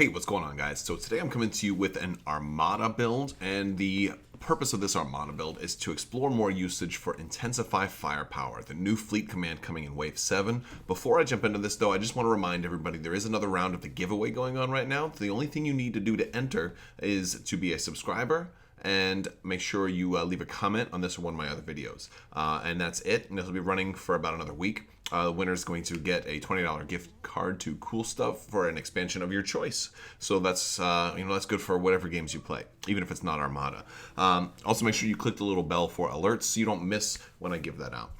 Hey, what's going on, guys? So today I'm coming to you with an Armada build, and the purpose of this Armada build is to explore more usage for Intensify Firepower, the new fleet command coming in Wave 7. Before I jump into this, though, I just want to remind everybody there is another round of the giveaway going on right now. The only thing you need to do to enter is to be a subscriber and make sure you leave a comment on this or one of my other videos. And that's it, and this will be running for about another week. The winner is going to get a $20 gift card to Cool Stuff for an expansion of your choice. So that's that's good for whatever games you play, even if it's not Armada. Also, make sure you click the little bell for alerts so you don't miss when I give that out.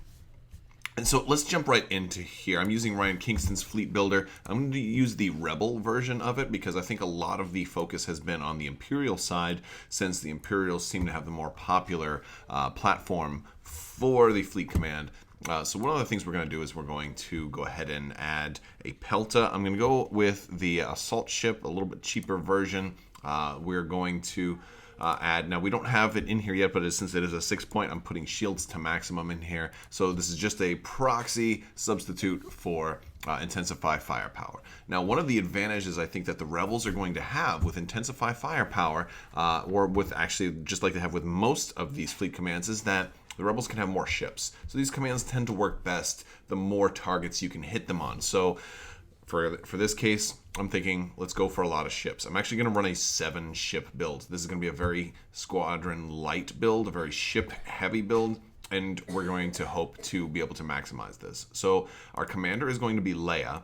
And so let's jump right into here. I'm using Ryan Kingston's Fleet Builder. I'm going to use the Rebel version of it because I think a lot of the focus has been on the Imperial side, since the Imperials seem to have the more popular platform for the fleet command. So one of the things we're going to do is we're going to go ahead and add a Pelta. I'm going to go with the assault ship, a little bit cheaper version. We're going to add, now we don't have it in here yet, but since it is a 6-point, I'm putting shields to maximum in here. So this is just a proxy substitute for Intensify Firepower. Now, one of the advantages I think that the Rebels are going to have with Intensify Firepower, or with actually just like they have with most of these fleet commands, is that the Rebels can have more ships. So these commands tend to work best the more targets you can hit them on. So for this case, I'm thinking let's go for a lot of ships. I'm actually going to run a 7-ship build. This is going to be a very squadron light build, a very ship heavy build, and we're going to hope to be able to maximize this. So our commander is going to be Leia,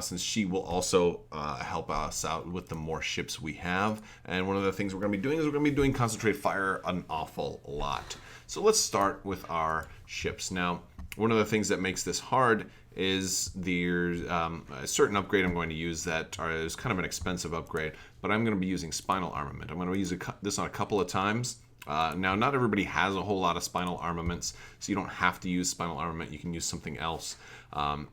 since she will also help us out with the more ships we have. And one of the things we're going to be doing is we're going to be doing concentrate fire an awful lot. So let's start with our ships. Now, one of the things that makes this hard is there's a certain upgrade I'm going to use that is kind of an expensive upgrade, but I'm going to be using spinal armament. I'm going to use this on a couple of times. Now, not everybody has a whole lot of spinal armaments, so you don't have to use spinal armament. You can use something else. I'm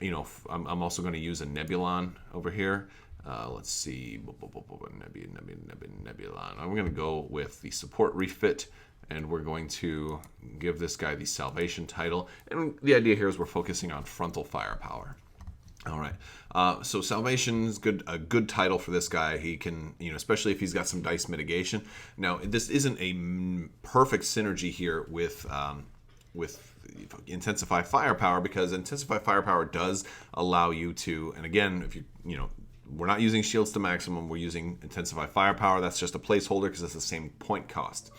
also going to use a Nebulon over here. Let's see, Nebulon. I'm going to go with the support refit, and we're going to give this guy the salvation title. And the idea here is we're focusing on frontal firepower. All right. So salvation is a good title for this guy. He can, especially if he's got some dice mitigation. Now, this isn't a perfect synergy here with Intensify Firepower, because Intensify Firepower does allow you to, and again, if we're not using shields to maximum, we're using Intensify Firepower. That's just a placeholder because it's the same point cost.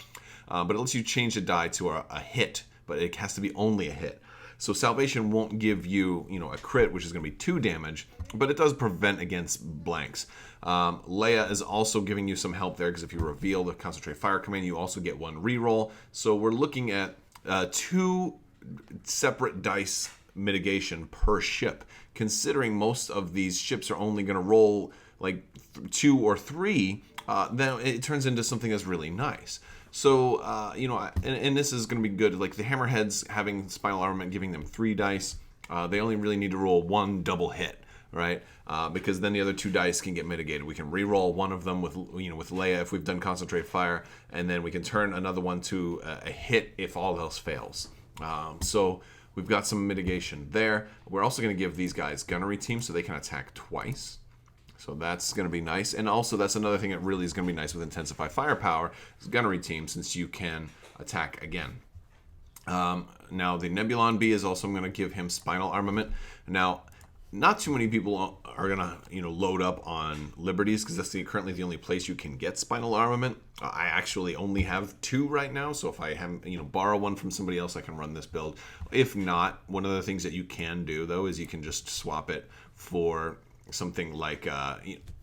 But it lets you change the die to a hit, but it has to be only a hit. So Salvation won't give you, a crit, which is going to be 2 damage, but it does prevent against blanks. Leia is also giving you some help there, because if you reveal the Concentrate Fire command, you also get 1 reroll. So we're looking at 2 separate dice mitigation per ship, considering most of these ships are only going to roll like 2 or 3. Then it turns into something that's really nice. So, and this is going to be good. Like the Hammerheads having spinal armament, giving them 3 dice. They only really need to roll 1 double hit, right? Because then the other 2 dice can get mitigated. We can re-roll one of them with Leia if we've done Concentrate Fire, and then we can turn another one to a hit if all else fails. So we've got some mitigation there. We're also going to give these guys gunnery teams so they can attack twice. So that's going to be nice. And also that's another thing that really is going to be nice with Intensify Firepower is gunnery team, since you can attack again. Now the Nebulon B is also, I'm going to give him spinal armament. Now, not too many people are going to load up on Liberties, because that's currently the only place you can get spinal armament. I actually only have 2 right now, so if I have borrow one from somebody else, I can run this build. If not, one of the things that you can do though is you can just swap it for something like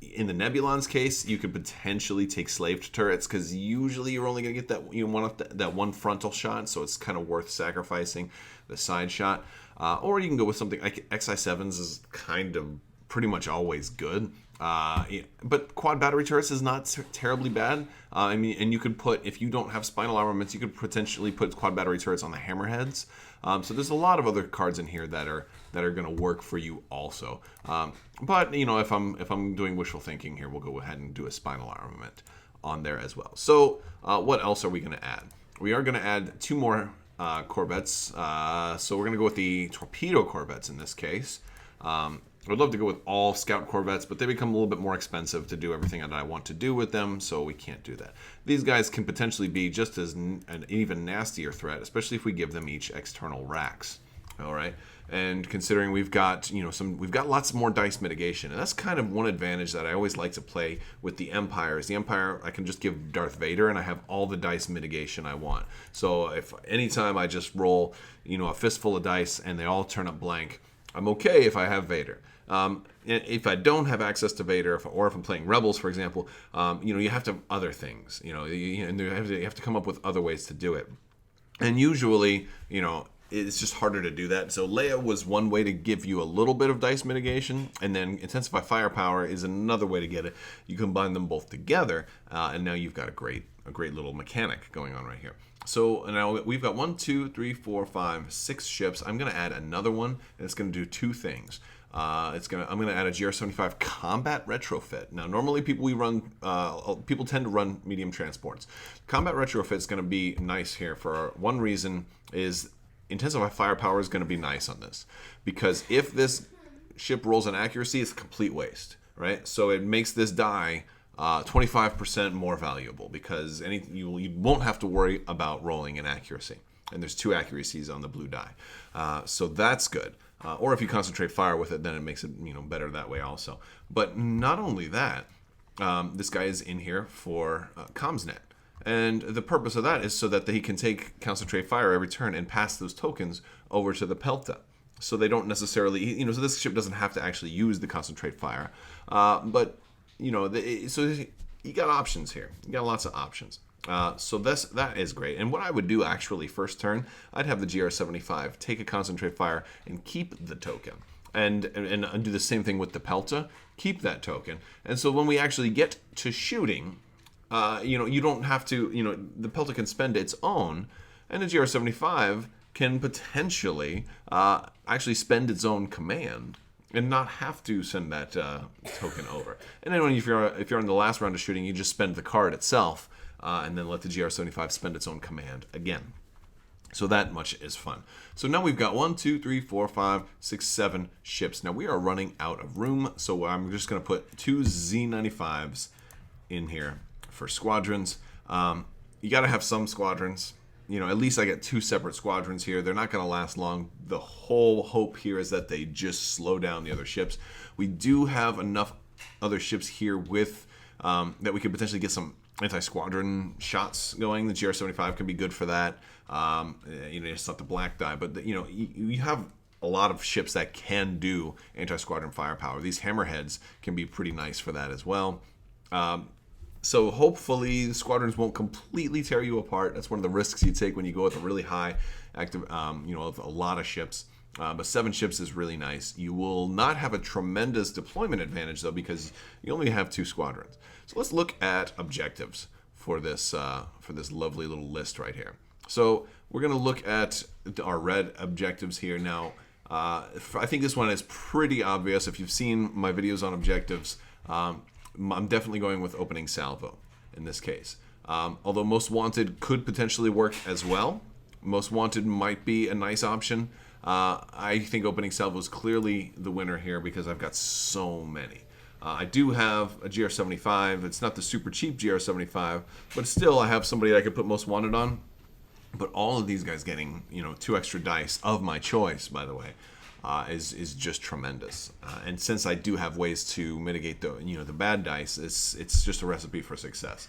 in the Nebulon's case, you could potentially take slaved turrets, because usually you're only going to get that one frontal shot, so it's kind of worth sacrificing the side shot. Or you can go with something like XI7s is kind of pretty much always good. But quad battery turrets is not terribly bad. And you could put, if you don't have spinal armaments, you could potentially put quad battery turrets on the Hammerheads. So there's a lot of other cards in here that are going to work for you also. But if I'm doing wishful thinking here, we'll go ahead and do a spinal armament on there as well. So what else are we going to add? We are going to add 2 more Corvettes. So we're going to go with the Torpedo Corvettes in this case. I would love to go with all Scout Corvettes, but they become a little bit more expensive to do everything that I want to do with them, so we can't do that. These guys can potentially be just as an even nastier threat, especially if we give them each external racks. All right, and considering we've got we've got lots more dice mitigation, and that's kind of one advantage that I always like to play with the Empire. Is the Empire I can just give Darth Vader, and I have all the dice mitigation I want. So if anytime I just roll a fistful of dice and they all turn up blank, I'm okay if I have Vader. If I don't have access to Vader, or if I'm playing Rebels, for example, you have to have other things. And you have to come up with other ways to do it. And usually, it's just harder to do that. So Leia was one way to give you a little bit of dice mitigation, and then Intensify Firepower is another way to get it. You combine them both together, and now you've got a great little mechanic going on right here. So now we've got 1, 2, 3, 4, 5, 6 ships. I'm going to add another one, and it's going to do 2 things. I'm going to add a GR75 Combat Retrofit. Now, normally people tend to run medium transports. Combat Retrofit is going to be nice here for one reason is Intensify Firepower is going to be nice on this, because if this ship rolls an accuracy, it's a complete waste, right? So it makes this die 25% more valuable, because you won't have to worry about rolling an accuracy. And there's 2 accuracies on the blue die, so that's good. Or if you concentrate fire with it, then it makes it better that way also. But not only that, this guy is in here for CommsNet. And the purpose of that is so that he can take concentrate fire every turn and pass those tokens over to the Pelta. So they don't necessarily, so this ship doesn't have to actually use the concentrate fire. But, so you got options here. You got lots of options. So that is great. And what I would do actually first turn, I'd have the GR75 take a concentrate fire and keep the token. And do the same thing with the Pelta, keep that token. And so when we actually get to shooting, you don't have to, the Pelta can spend its own, and the GR75 can potentially actually spend its own command and not have to send that token over. And then if you're in the last round of shooting, you just spend the card itself, and then let the GR75 spend its own command again. So that much is fun. So now we've got 1, 2, 3, 4, 5, 6, 7 ships. Now we are running out of room, so I'm just going to put 2 Z95s in here for squadrons. You got to have some squadrons. At least I get 2 separate squadrons here. They're not going to last long. The whole hope here is that they just slow down the other ships. We do have enough other ships here with that we could potentially get some anti-squadron shots going. The GR75 can be good for that. It's not the black die, but you have a lot of ships that can do anti-squadron firepower. These hammerheads can be pretty nice for that as well. So hopefully the squadrons won't completely tear you apart. That's one of the risks you take when you go with a really high active, with a lot of ships. But 7 ships is really nice. You will not have a tremendous deployment advantage though, because you only have 2 squadrons. So let's look at objectives for this lovely little list right here. So we're going to look at our red objectives here now. I think this one is pretty obvious. If you've seen my videos on objectives, I'm definitely going with opening salvo in this case. Although Most Wanted could potentially work as well. Most Wanted might be a nice option. I think opening salvo is clearly the winner here because I've got so many. I do have a GR75. It's not the super cheap GR75, but still I have somebody that I could put Most Wanted on. But all of these guys getting 2 extra dice of my choice, by the way, is just tremendous. And since I do have ways to mitigate the bad dice, it's just a recipe for success,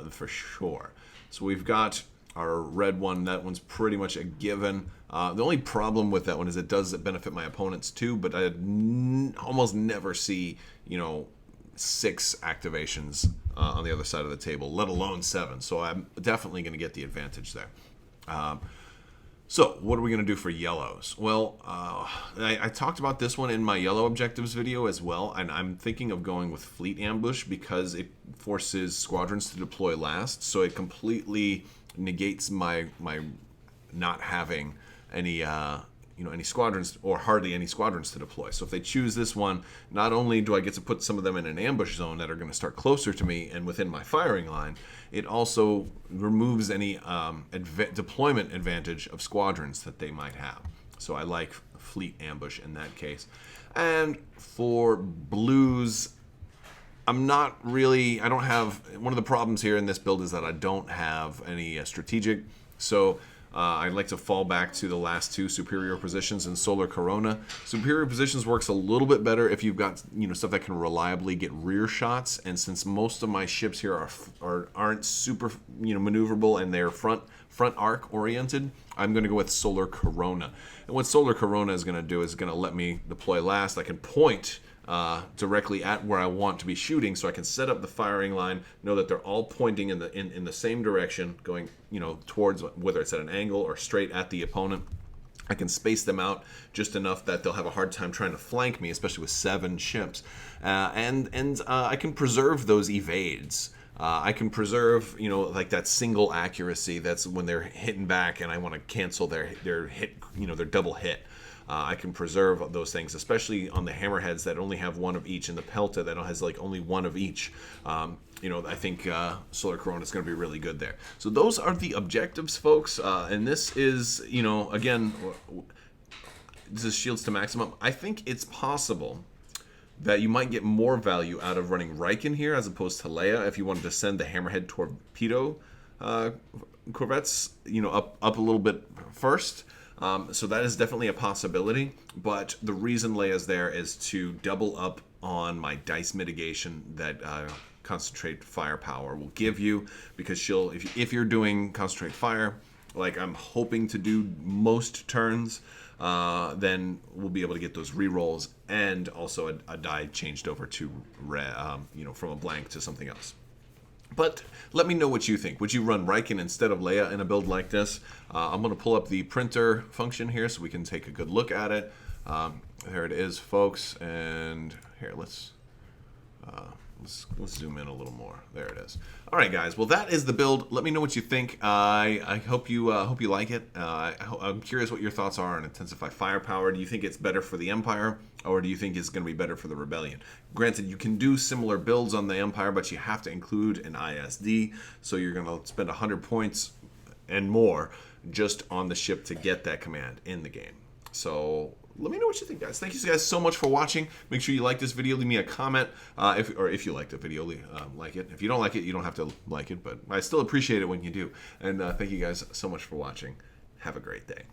for sure. So we've got our red one. That one's pretty much a given. The only problem with that one is it does benefit my opponents too, but I almost never see 6 activations on the other side of the table, let alone 7. So I'm definitely going to get the advantage there. So what are we going to do for yellows? Well, I talked about this one in my yellow objectives video as well, and I'm thinking of going with Fleet Ambush because it forces squadrons to deploy last, so it completely negates my not having any any squadrons, or hardly any squadrons to deploy. So if they choose this one, not only do I get to put some of them in an ambush zone that are going to start closer to me and within my firing line, it also removes any deployment advantage of squadrons that they might have. So I like fleet ambush in that case. And for blues, I'm not really, I don't have, one of the problems here in this build is that I don't have any strategic. So I like to fall back to the last two, superior positions and solar corona. Superior positions works a little bit better if you've got stuff that can reliably get rear shots. And since most of my ships here aren't super maneuverable and they're front arc oriented, I'm going to go with solar corona. And what solar corona is going to do is going to let me deploy last. I can point directly at where I want to be shooting, so I can set up the firing line, know that they're all pointing in the same direction, going towards, whether it's at an angle or straight at the opponent. I can space them out just enough that they'll have a hard time trying to flank me, especially with 7 ships, and I can preserve those evades. I can preserve, like that single accuracy. That's when they're hitting back, and I want to cancel their hit, their double hit. I can preserve those things, especially on the hammerheads that only have one of each, and the pelta that has like only one of each. I think Solar Corona is going to be really good there. So those are the objectives, folks. And this is, again, this is shields to maximum. I think it's possible that you might get more value out of running Riken here as opposed to Leia if you wanted to send the hammerhead torpedo corvettes, up a little bit first. So that is definitely a possibility, but the reason Leia's there is to double up on my dice mitigation that Concentrate Firepower will give you, because she'll, if you're doing Concentrate Fire, like I'm hoping to do most turns, then we'll be able to get those rerolls and also a die changed over to from a blank to something else. But let me know what you think. Would you run Riken instead of Leia in a build like this? I'm going to pull up the printer function here so we can take a good look at it. There it is, folks. And here, let's zoom in a little more. There it is. All right, guys. Well, that is the build. Let me know what you think. I hope you like it. I'm curious what your thoughts are on Intensify Firepower. Do you think it's better for the Empire, or do you think it's going to be better for the Rebellion? Granted, you can do similar builds on the Empire, but you have to include an ISD, so you're going to spend 100 points and more just on the ship to get that command in the game. So let me know what you think, guys. Thank you guys so much for watching. Make sure you like this video. Leave me a comment if you liked the video. Like it. If you don't like it, you don't have to like it, but I still appreciate it when you do. And thank you guys so much for watching. Have a great day.